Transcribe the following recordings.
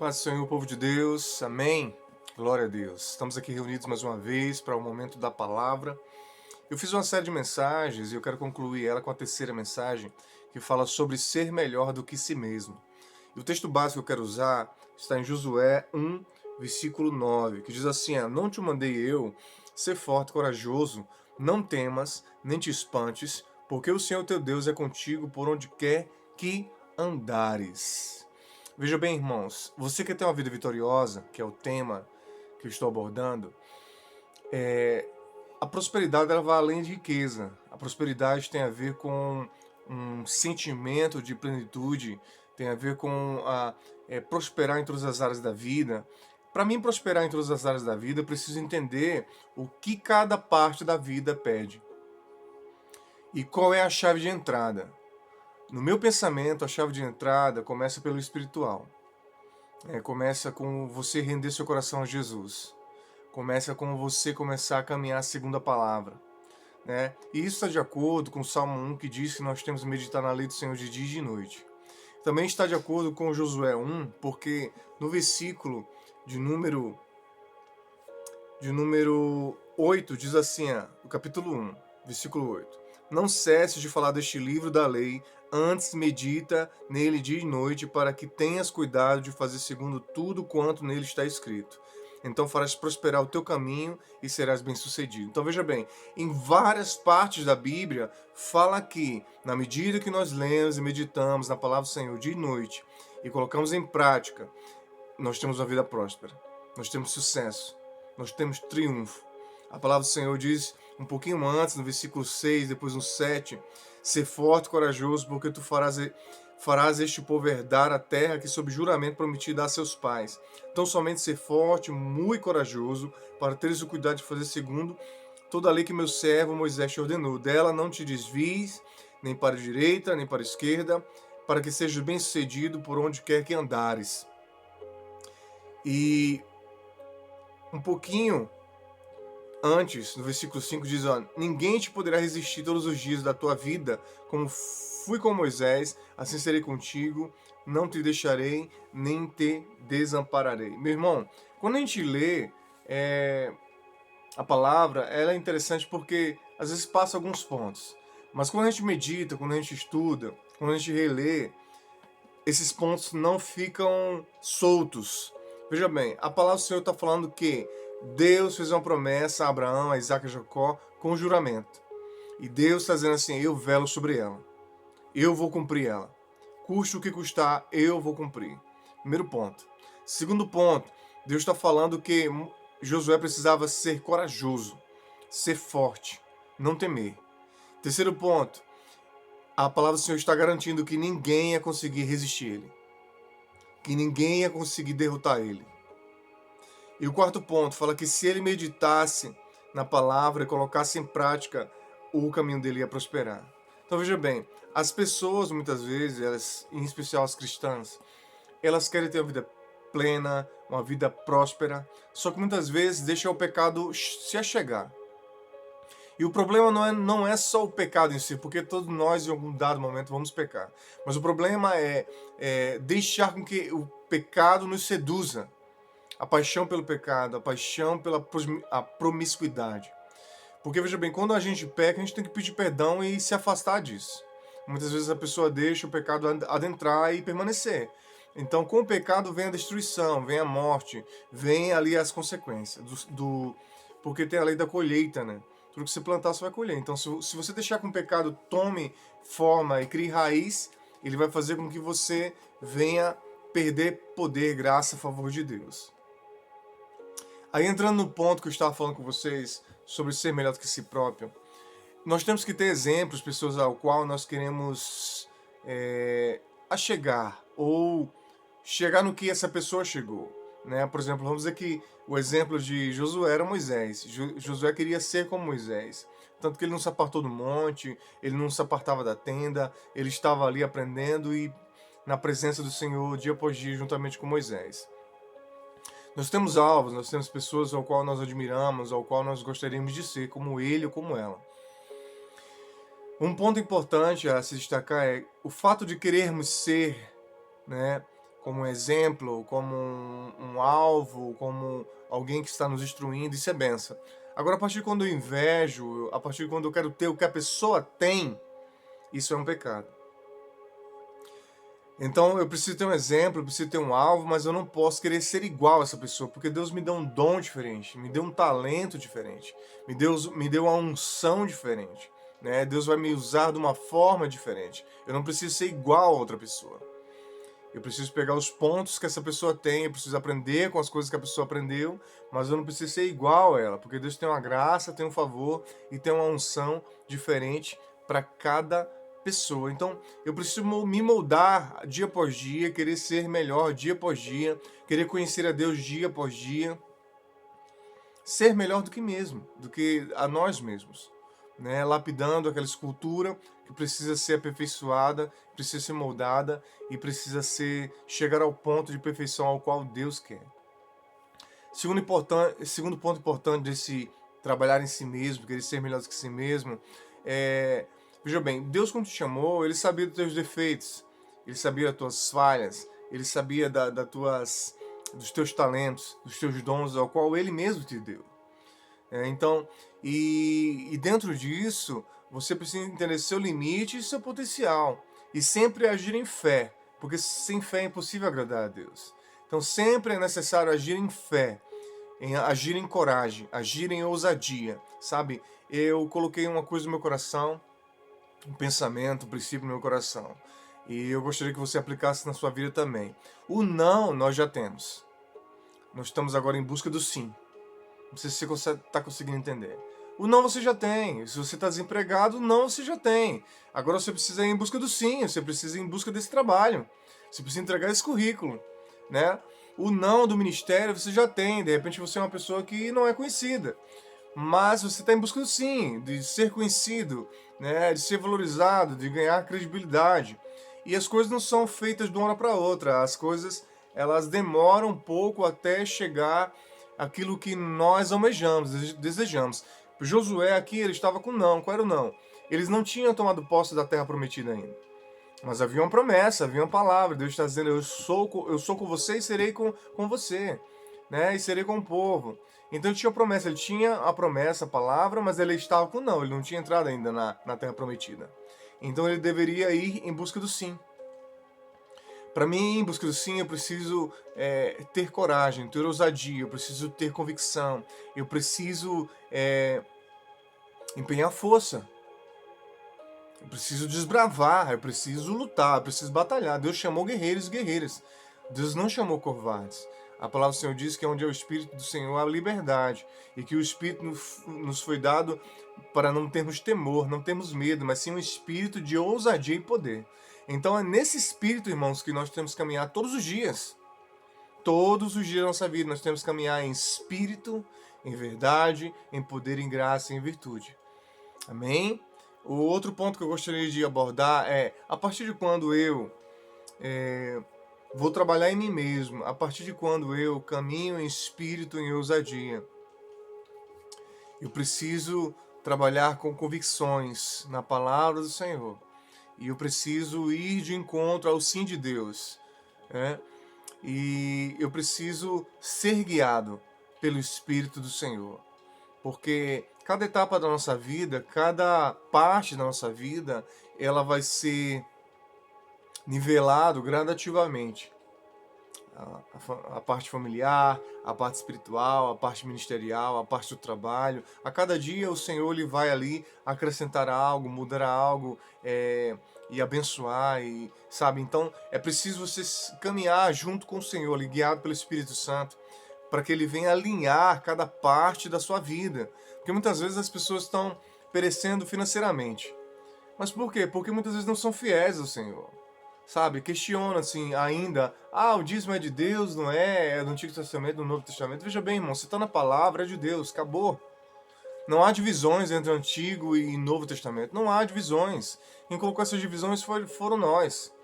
Paz do Senhor, povo de Deus, amém? Glória a Deus. Estamos aqui reunidos mais uma vez para o momento da palavra. Eu fiz uma série de mensagens e eu quero concluir ela com a terceira mensagem, que fala sobre ser melhor do que si mesmo. E o texto básico que eu quero usar está em Josué 1, versículo 9, que diz assim: Não te mandei eu ser forte e corajoso, não temas, nem te espantes, porque o Senhor teu Deus é contigo por onde quer que andares. Veja bem, irmãos, você quer ter uma vida vitoriosa, que é o tema que eu estou abordando, a prosperidade ela vai além de riqueza. A prosperidade tem a ver com um sentimento de plenitude, tem a ver com prosperar em todas as áreas da vida. Para mim prosperar em todas as áreas da vida, eu preciso entender o que cada parte da vida pede e qual é a chave de entrada. No meu pensamento, a chave de entrada começa pelo espiritual. Começa com você render seu coração a Jesus. Começa com você começar a caminhar segundo a palavra. Né? E isso está de acordo com o Salmo 1, que diz que nós temos que meditar na lei do Senhor de dia e de noite. Também está de acordo com Josué 1, porque no versículo de número 8 diz assim, o capítulo 1, versículo 8: Não cesses de falar deste livro da lei, antes medita nele dia e noite, para que tenhas cuidado de fazer segundo tudo quanto nele está escrito. Então farás prosperar o teu caminho e serás bem-sucedido. Então veja bem, em várias partes da Bíblia fala que, na medida que nós lemos e meditamos na palavra do Senhor dia e noite e colocamos em prática, nós temos uma vida próspera, nós temos sucesso, nós temos triunfo. A palavra do Senhor diz um pouquinho antes, no versículo 6, depois no 7, ser forte e corajoso, porque tu farás este povo herdar a terra que sob juramento prometi dar a seus pais. Então somente ser forte, muito corajoso, para teres o cuidado de fazer segundo toda a lei que meu servo Moisés te ordenou. Dela não te desvies, nem para a direita, nem para a esquerda, para que sejas bem-sucedido por onde quer que andares. E um pouquinho antes, no versículo 5, diz: Ninguém te poderá resistir todos os dias da tua vida, como fui com Moisés, assim serei contigo, não te deixarei, nem te desampararei. Meu irmão, quando a gente lê a palavra, ela é interessante porque às vezes passa alguns pontos. Mas quando a gente medita, quando a gente estuda, quando a gente relê, esses pontos não ficam soltos. Veja bem, a palavra do Senhor está falando que Deus fez uma promessa a Abraão, a Isaac e a Jacó com juramento. E Deus está dizendo assim: eu velo sobre ela. Eu vou cumprir ela. Custe o que custar, eu vou cumprir. Primeiro ponto. Segundo ponto, Deus está falando que Josué precisava ser corajoso, ser forte, não temer. Terceiro ponto, a palavra do Senhor está garantindo que ninguém ia conseguir resistir a ele, que ninguém ia conseguir derrotar ele. E o quarto ponto fala que se ele meditasse na palavra e colocasse em prática, o caminho dele ia prosperar. Então veja bem, as pessoas muitas vezes, elas, em especial as cristãs, elas querem ter uma vida plena, uma vida próspera, só que muitas vezes deixa o pecado se achegar. E o problema não é só o pecado em si, porque todos nós em algum dado momento vamos pecar. Mas o problema é deixar com que o pecado nos seduza. A paixão pelo pecado, a paixão pela a promiscuidade. Porque, veja bem, quando a gente peca, a gente tem que pedir perdão e se afastar disso. Muitas vezes a pessoa deixa o pecado adentrar e permanecer. Então, com o pecado vem a destruição, vem a morte, vem ali as consequências. Porque tem a lei da colheita, né? Tudo que você plantar, você vai colher. Então, se você deixar que o pecado tome forma e crie raiz, ele vai fazer com que você venha perder poder, graça, a favor de Deus. Aí, entrando no ponto que eu estava falando com vocês sobre ser melhor do que si próprio, nós temos que ter exemplos, pessoas ao qual nós queremos achegar ou chegar no que essa pessoa chegou. Né? Por exemplo, vamos dizer que o exemplo de Josué era Moisés. Josué queria ser como Moisés. Tanto que ele não se apartou do monte, ele não se apartava da tenda, ele estava ali aprendendo e na presença do Senhor dia após dia juntamente com Moisés. Nós temos alvos, nós temos pessoas ao qual nós admiramos, ao qual nós gostaríamos de ser, como ele ou como ela. Um ponto importante a se destacar é o fato de querermos ser, né, como um exemplo, como um alvo, como alguém que está nos instruindo, isso é benção. Agora, a partir de quando eu invejo, a partir de quando eu quero ter o que a pessoa tem, isso é um pecado. Então, eu preciso ter um exemplo, eu preciso ter um alvo, mas eu não posso querer ser igual a essa pessoa, porque Deus me deu um dom diferente, me deu um talento diferente, me deu uma unção diferente, né? Deus vai me usar de uma forma diferente. Eu não preciso ser igual a outra pessoa. Eu preciso pegar os pontos que essa pessoa tem, eu preciso aprender com as coisas que a pessoa aprendeu, mas eu não preciso ser igual a ela, porque Deus tem uma graça, tem um favor e tem uma unção diferente para cada pessoa. Então, eu preciso me moldar dia após dia, querer ser melhor dia após dia, querer conhecer a Deus dia após dia, ser melhor do que mesmo, do que a nós mesmos, né? Lapidando aquela escultura que precisa ser aperfeiçoada, precisa ser moldada e precisa chegar ao ponto de perfeição ao qual Deus quer. Segundo ponto importante desse trabalhar em si mesmo, querer ser melhor do que si mesmo, veja bem, Deus quando te chamou, Ele sabia dos teus defeitos, Ele sabia das tuas falhas, Ele sabia dos teus talentos, dos teus dons, ao qual Ele mesmo te deu. Então, e dentro disso, você precisa entender seu limite e seu potencial. E sempre agir em fé, porque sem fé é impossível agradar a Deus. Então, sempre é necessário agir em fé, agir em coragem, agir em ousadia, sabe? Eu coloquei uma coisa no meu coração, um pensamento, um princípio no meu coração. E eu gostaria que você aplicasse na sua vida também. O não nós já temos. Nós estamos agora em busca do sim. Não sei se você está conseguindo entender. O não você já tem. Se você está desempregado, o não você já tem. Agora você precisa ir em busca do sim. Você precisa ir em busca desse trabalho. Você precisa entregar esse currículo, né? O não do ministério você já tem. De repente você é uma pessoa que não é conhecida. Mas você está em busca do sim, de ser conhecido, né? De ser valorizado, de ganhar credibilidade. E as coisas não são feitas de uma hora para outra. As coisas, elas demoram um pouco até chegar aquilo que nós almejamos, desejamos. Josué aqui, ele estava com não. Qual era o não? Eles não tinham tomado posse da terra prometida ainda. Mas havia uma promessa, havia uma palavra. Deus está dizendo, eu sou com você e serei com você, né? E serei com o povo. Então ele tinha a promessa, a palavra, mas ele estava com não. Ele não tinha entrado ainda na terra prometida. Então ele deveria ir em busca do sim. Para mim, em busca do sim, eu preciso ter coragem, ter ousadia, eu preciso ter convicção, eu preciso empenhar força, eu preciso desbravar, eu preciso lutar, eu preciso batalhar. Deus chamou guerreiros e guerreiras, Deus não chamou covardes. A palavra do Senhor diz que onde é o Espírito do Senhor há liberdade, e que o Espírito nos foi dado para não termos temor, não termos medo, mas sim um espírito de ousadia e poder. Então é nesse espírito, irmãos, que nós temos que caminhar todos os dias. Todos os dias da nossa vida nós temos que caminhar em espírito, em verdade, em poder, em graça e em virtude. Amém? O outro ponto que eu gostaria de abordar é, a partir de quando eu vou trabalhar em mim mesmo, a partir de quando eu caminho em espírito, em ousadia, eu preciso trabalhar com convicções na palavra do Senhor. E eu preciso ir de encontro ao sim de Deus. Né? E eu preciso ser guiado pelo Espírito do Senhor. Porque cada etapa da nossa vida, cada parte da nossa vida, ela vai ser nivelado gradativamente. A parte familiar, a parte espiritual, a parte ministerial, a parte do trabalho. A cada dia o Senhor ele vai ali acrescentar algo, mudar algo e abençoar, sabe? Então é preciso você caminhar junto com o Senhor, ali, guiado pelo Espírito Santo, para que Ele venha alinhar cada parte da sua vida. Porque muitas vezes as pessoas estão perecendo financeiramente. Mas por quê? Porque muitas vezes não são fiéis ao Senhor. Sabe, questiona assim ainda, o dízimo é de Deus, não é? É do Antigo Testamento, do Novo Testamento. Veja bem, irmão, você está na palavra, é de Deus, acabou. Não há divisões entre Antigo e Novo Testamento, não há divisões. Quem colocou essas divisões foram nós.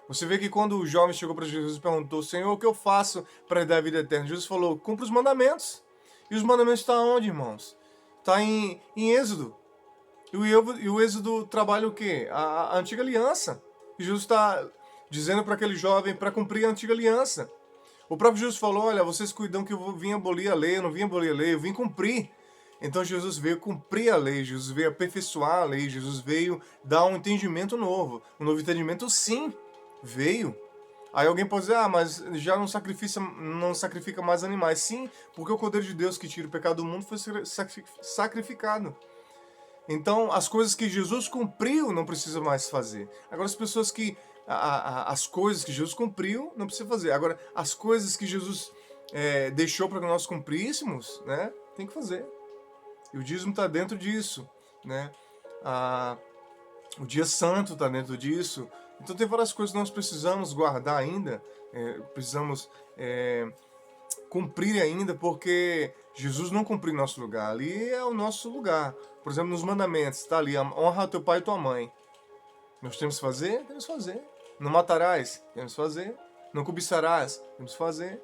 Você vê que quando o jovem chegou para Jesus e perguntou, Senhor, o que eu faço para dar a vida eterna? Jesus falou, cumpra os mandamentos. E os mandamentos estão onde, irmãos? Está em Êxodo. E o Êxodo trabalha o quê? A antiga aliança. E Jesus está dizendo para aquele jovem para cumprir a antiga aliança. O próprio Jesus falou, olha, vocês cuidam que eu vim abolir a lei, eu não vim abolir a lei, eu vim cumprir. Então Jesus veio cumprir a lei, Jesus veio aperfeiçoar a lei, Jesus veio dar um entendimento novo. Um novo entendimento, sim, veio. Aí alguém pode dizer, mas já não sacrifica mais animais. Sim, porque o Cordeiro de Deus que tira o pecado do mundo foi sacrificado. Então, as coisas que Jesus cumpriu não precisa mais fazer. Agora, as pessoas que... as coisas que Jesus cumpriu não precisa fazer. Agora, as coisas que Jesus deixou para que nós cumpríssemos, né, tem que fazer. E o dízimo está dentro disso, né? O dia santo está dentro disso. Então tem várias coisas que nós precisamos guardar ainda, precisamos cumprir ainda, porque Jesus não cumpriu em nosso lugar. Ali é o nosso lugar. Por exemplo, nos mandamentos, está ali, honra teu pai e tua mãe. Nós temos que fazer? Temos que fazer. Não matarás? Temos que fazer. Não cobiçarás? Temos que fazer.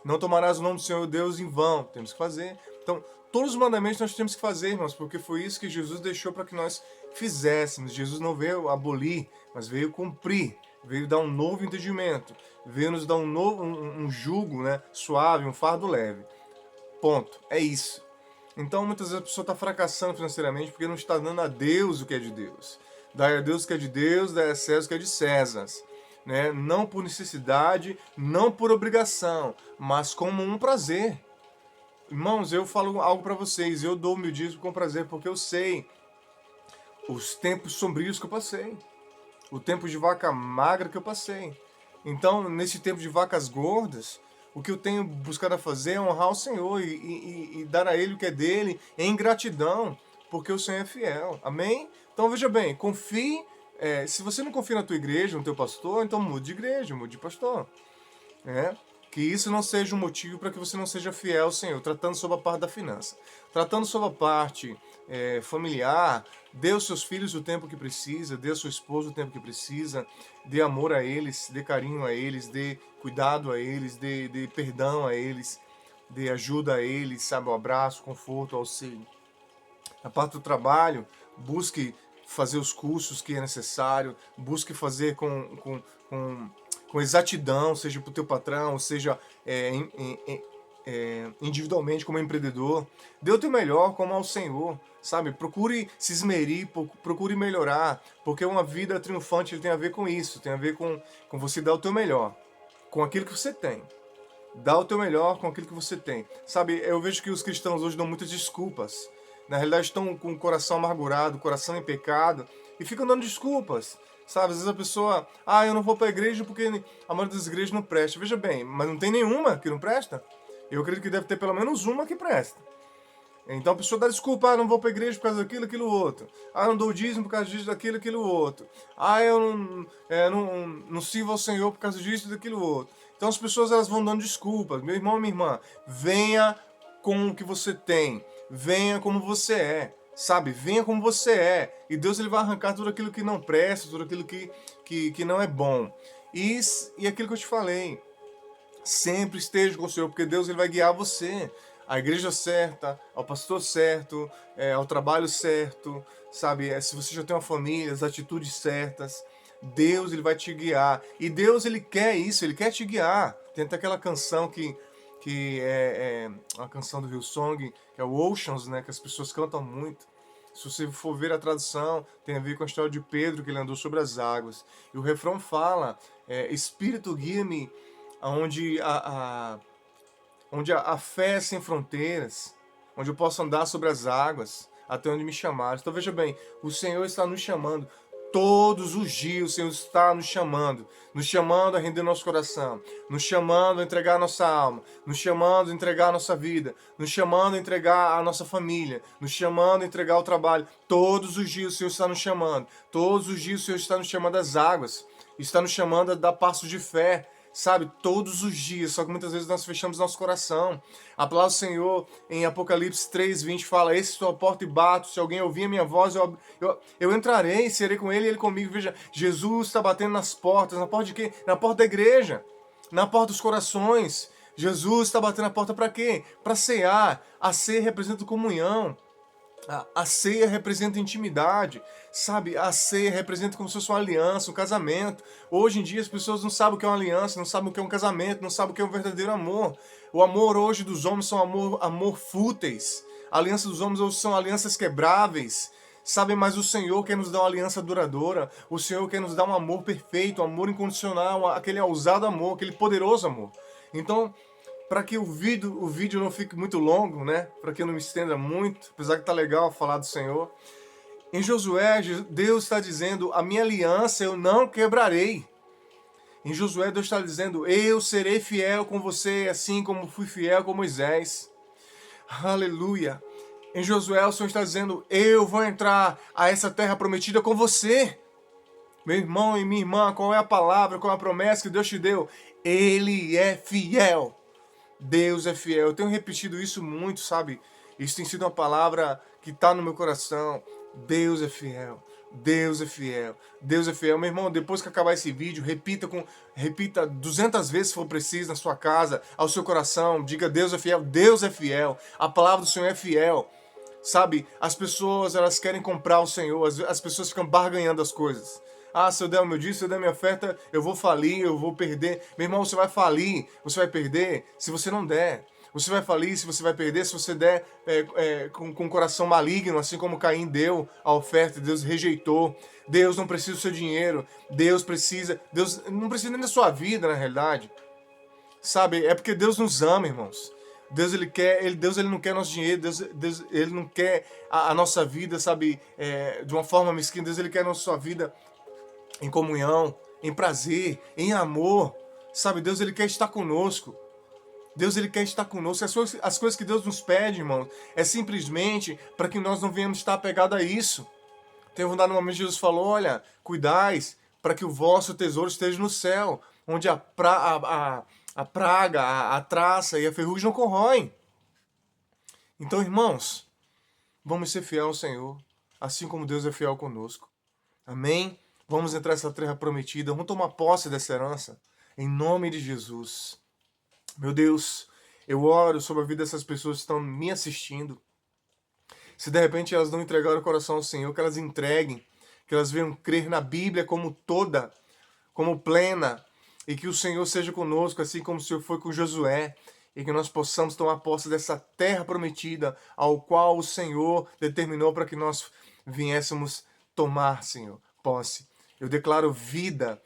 Não tomarás o nome do Senhor Deus em vão? Temos que fazer. Então, todos os mandamentos nós temos que fazer, irmãos, porque foi isso que Jesus deixou para que nós fizéssemos. Jesus não veio abolir, mas veio cumprir, veio dar um novo entendimento, veio nos dar um jugo, né, suave, um fardo leve. Ponto. É isso. Então, muitas vezes a pessoa está fracassando financeiramente porque não está dando a Deus o que é de Deus. Dai a Deus o que é de Deus, dai a César o que é de César. Né? Não por necessidade, não por obrigação, mas como um prazer. Irmãos, eu falo algo para vocês, eu dou o meu dízimo com prazer, porque eu sei os tempos sombrios que eu passei, o tempo de vaca magra que eu passei. Então, nesse tempo de vacas gordas, o que eu tenho buscado a fazer é honrar o Senhor e dar a Ele o que é dele em gratidão, porque o Senhor é fiel. Amém? Então, veja bem, confie. Se você não confia na tua igreja, no teu pastor, então mude de igreja, mude de pastor. Que isso não seja um motivo para que você não seja fiel ao Senhor, tratando sobre a parte da finança. Tratando sobre a parte familiar, dê aos seus filhos o tempo que precisa, dê à sua esposa o tempo que precisa, dê amor a eles, dê carinho a eles, dê cuidado a eles, dê perdão a eles, dê ajuda a eles, sabe, o abraço, conforto, auxílio. Na parte do trabalho, busque fazer os cursos que é necessário, busque fazer com exatidão, seja para o teu patrão, seja individualmente como empreendedor. Dê o teu melhor como ao Senhor, sabe? Procure se esmerir, procure melhorar, porque uma vida triunfante tem a ver com isso, tem a ver com você dar o teu melhor, com aquilo que você tem. Dá o teu melhor com aquilo que você tem. Sabe, eu vejo que os cristãos hoje dão muitas desculpas. Na realidade estão com o coração amargurado, o coração em pecado, e ficam dando desculpas. Sabe, às vezes a pessoa, eu não vou para a igreja porque a maioria das igrejas não presta. Veja bem, mas não tem nenhuma que não presta? Eu acredito que deve ter pelo menos uma que presta. Então a pessoa dá desculpa, não vou para a igreja por causa daquilo, aquilo outro. Não dou dízimo por causa disso, daquilo, aquilo outro. Eu não sirvo ao Senhor por causa disso, daquilo outro. Então as pessoas elas vão dando desculpas. Meu irmão, minha irmã, venha com o que você tem. Venha como você é. Sabe, venha como você é. E Deus ele vai arrancar tudo aquilo que não presta, tudo aquilo que não é bom. E aquilo que eu te falei. Sempre esteja com o Senhor, porque Deus ele vai guiar você à igreja certa, ao pastor certo, ao trabalho certo, sabe? Se você já tem uma família, as atitudes certas, Deus ele vai te guiar. E Deus ele quer isso, ele quer te guiar. Tem até aquela canção que é uma canção do Hillsong, que é o Oceans, né? Que as pessoas cantam muito. Se você for ver a tradução, tem a ver com a história de Pedro, que ele andou sobre as águas. E o refrão fala, Espírito guia-me onde a fé é sem fronteiras, onde eu posso andar sobre as águas, até onde me chamaram. Então veja bem, o Senhor está nos chamando. Todos os dias o Senhor está nos chamando a render nosso coração, nos chamando a entregar a nossa alma, nos chamando a entregar a nossa vida, nos chamando a entregar a nossa família, nos chamando a entregar o trabalho. Todos os dias o Senhor está nos chamando, todos os dias o Senhor está nos chamando às águas, está nos chamando a dar passos de fé, sabe, todos os dias, só que muitas vezes nós fechamos nosso coração. A palavra do Senhor em Apocalipse 3:20 fala, esse estou à porta e bato, se alguém ouvir a minha voz, eu entrarei, serei com ele e ele comigo. Veja, Jesus está batendo nas portas, na porta de quê? Na porta da igreja, na porta dos corações. Jesus está batendo na porta para quê? Para cear, a ceia representa comunhão. A ceia representa intimidade, sabe? A ceia representa como se fosse uma aliança, um casamento. Hoje em dia as pessoas não sabem o que é uma aliança, não sabem o que é um casamento, não sabem o que é um verdadeiro amor. O amor hoje dos homens são amor fúteis. A aliança dos homens hoje são alianças quebráveis. Sabe, mas o Senhor quer nos dar uma aliança duradoura. O Senhor quer nos dar um amor perfeito, um amor incondicional, aquele ousado amor, aquele poderoso amor. Então, para que o vídeo não fique muito longo, né? Para que eu não me estenda muito, apesar que tá legal falar do Senhor. Em Josué, Deus está dizendo: a minha aliança eu não quebrarei. Em Josué, Deus está dizendo: eu serei fiel com você, assim como fui fiel com Moisés. Aleluia. Em Josué, o Senhor está dizendo: eu vou entrar a essa terra prometida com você. Meu irmão e minha irmã, qual é a palavra, qual é a promessa que Deus te deu? Ele é fiel. Deus é fiel. Eu tenho repetido isso muito, sabe? Isso tem sido uma palavra que está no meu coração. Deus é fiel. Deus é fiel. Deus é fiel. Meu irmão, depois que acabar esse vídeo, repita 200 vezes se for preciso na sua casa, ao seu coração. Diga: Deus é fiel. Deus é fiel. A palavra do Senhor é fiel. Sabe? As pessoas, elas querem comprar o Senhor. As pessoas ficam barganhando as coisas. Ah, se eu der o meu dízimo, se eu der a minha oferta, eu vou falir, eu vou perder. Meu irmão, você vai falir, você vai perder se você não der. Você vai falir se você vai perder se você der com o coração maligno, assim como Caim deu a oferta, Deus rejeitou. Deus não precisa do seu dinheiro. Deus não precisa nem da sua vida, na realidade. Sabe, é porque Deus nos ama, irmãos. Deus ele não quer nosso dinheiro, Deus ele não quer a nossa vida, sabe, de uma forma mesquinha. Deus ele quer a nossa vida em comunhão, em prazer, em amor. Sabe, Deus ele quer estar conosco. Deus ele quer estar conosco. As coisas que Deus nos pede, irmão, é simplesmente para que nós não venhamos estar apegados a isso. Teve um dado momento que Jesus falou: olha, cuidais para que o vosso tesouro esteja no céu, onde a praga, a traça e a ferrugem não corroem. Então, irmãos, vamos ser fiel ao Senhor, assim como Deus é fiel conosco. Amém? Vamos entrar nessa terra prometida, vamos tomar posse dessa herança, em nome de Jesus. Meu Deus, eu oro sobre a vida dessas pessoas que estão me assistindo. Se de repente elas não entregaram o coração ao Senhor, que elas entreguem, que elas venham crer na Bíblia como toda, como plena, e que o Senhor seja conosco, assim como o Senhor foi com Josué, e que nós possamos tomar posse dessa terra prometida, ao qual o Senhor determinou para que nós viéssemos tomar, Senhor, posse. Eu declaro vida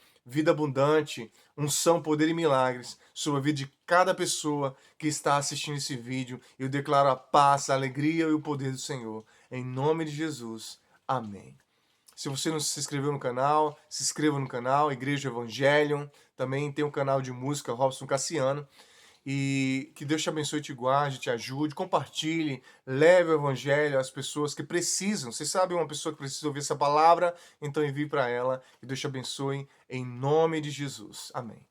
abundante, unção, poder e milagres sobre a vida de cada pessoa que está assistindo esse vídeo. Eu declaro a paz, a alegria e o poder do Senhor. Em nome de Jesus. Amém. Se você não se inscreveu no canal, se inscreva no canal, Igreja Evangelion. Também tem um canal de música, Robson Cassiano. E que Deus te abençoe, te guarde, te ajude, compartilhe, leve o evangelho às pessoas que precisam. Você sabe uma pessoa que precisa ouvir essa palavra? Então envie para ela e Deus te abençoe em nome de Jesus. Amém.